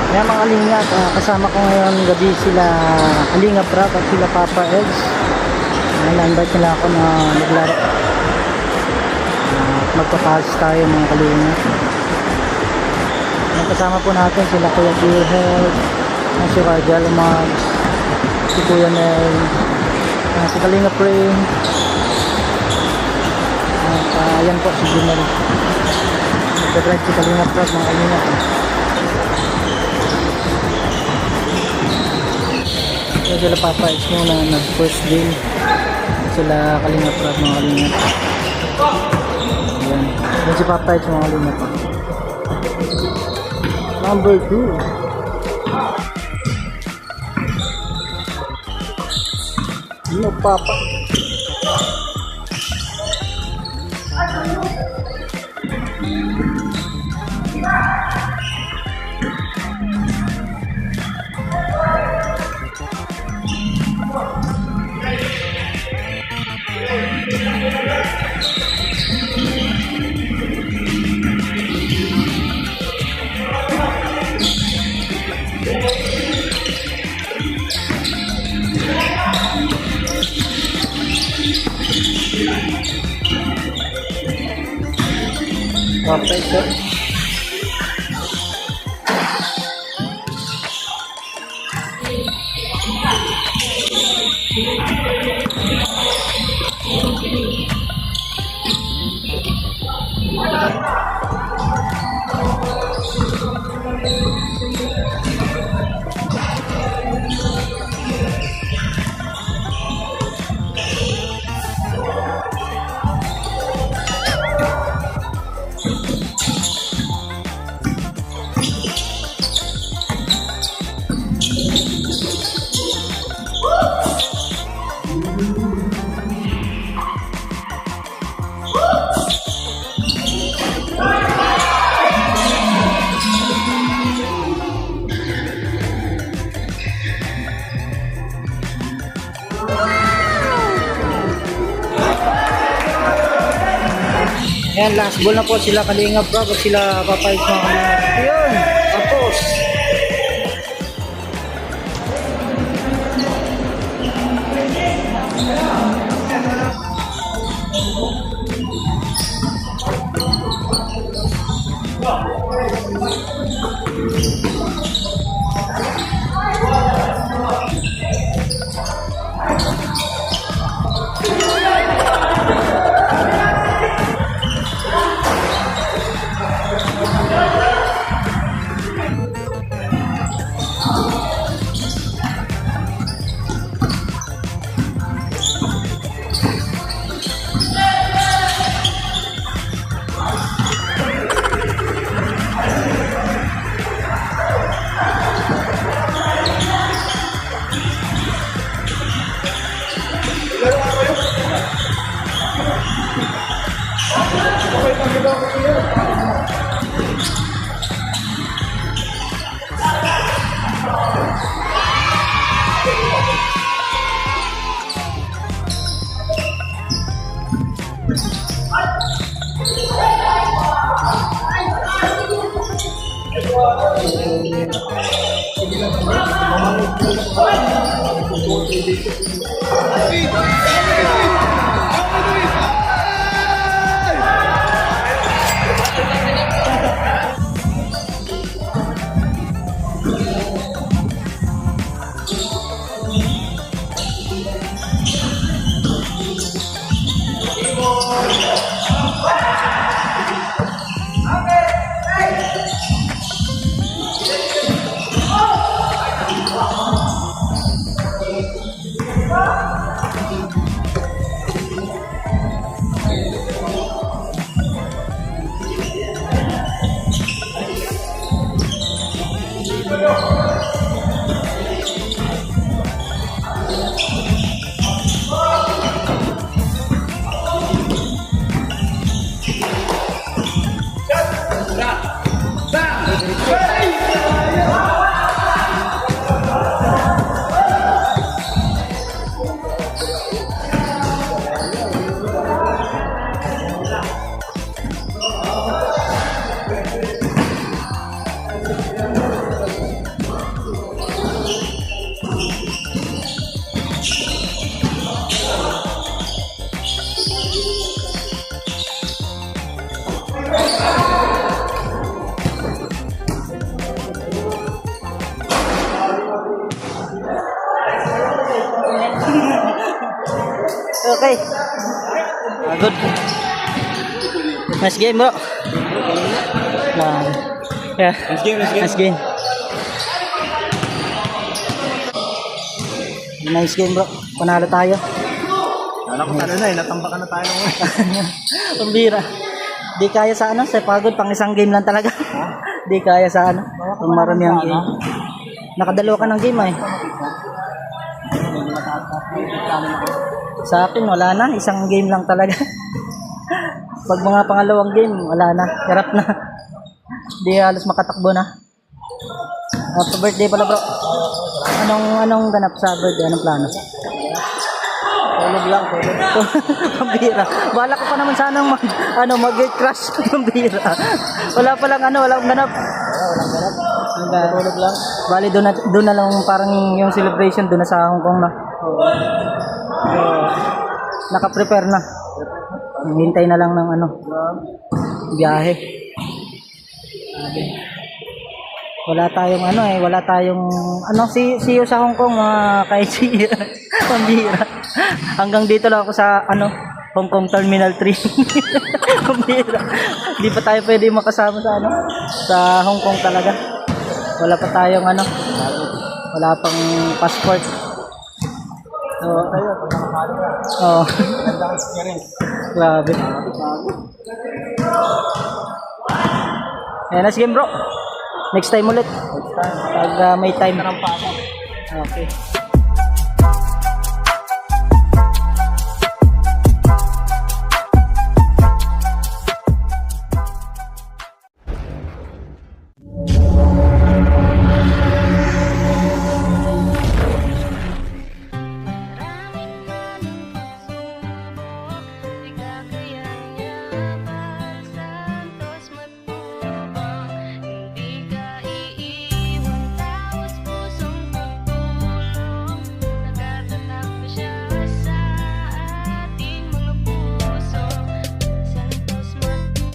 Kaya mga kalingap, kasama ko ngayon gabi sila Kalingap Rob at sila Papa Eds. Na-invite nila ako na maglaro. Magpapalis tayo mga kalingap. Kasama po natin sila Kuya Gilhel, si Rajal Mags, si Kuya Nel, si Kalingap Rain, at yan po si Jumel. Nagdadrive si Kalingap Rob mga kalingap. Sila Papa Eds muna nag first game, sila Kalingap Rob mga kalingap. Ayan. Ayan si Papa Eds mga kalingap. Number 2. Ano Papa? Perfect. Ayan, last ball na po sila Kalingap Rob at sila Papa Eds mga kalingap. Ayan, tapos. Okay. Good. Nice game, bro. Yeah. Nice game, nice game. Nice game. Nice game, bro. Panalo tayo. Kala ko talo na eh, natambakan na tayo ng Pambira. Di kaya sa ano, sa pagod pang isang game lang talaga. Di kaya sa ano, kung marami ang game. Nakadalawa ka ng game eh. Sa akin wala na, isang game lang talaga. Pag mga pangalawang game, wala na, hirap na. Di halos makatakbo na. Happy birthday pala, bro. Anong ganap sa birthday? Anong plano? tulog lang, tulog. Pambira. Bala ko pa naman sanang mag-gate crash. Pambira. Wala pa lang walang ganap. Tulog lang. Bali doon na lang parang yung celebration doon na sa Hong Kong na. Naka-prepare na. Hintay na lang ng biyahe. Wala tayong see you sa Hong Kong mga kaisi. Pambira. Hanggang dito lang ako sa Hong Kong Terminal 3. Pambira. Hindi pa tayo pwede makasama sa Hong Kong talaga. Wala pa tayong wala pang passport. So, oh. Grabe. Nice game, bro. Next time ulit. Pag may time. Okay.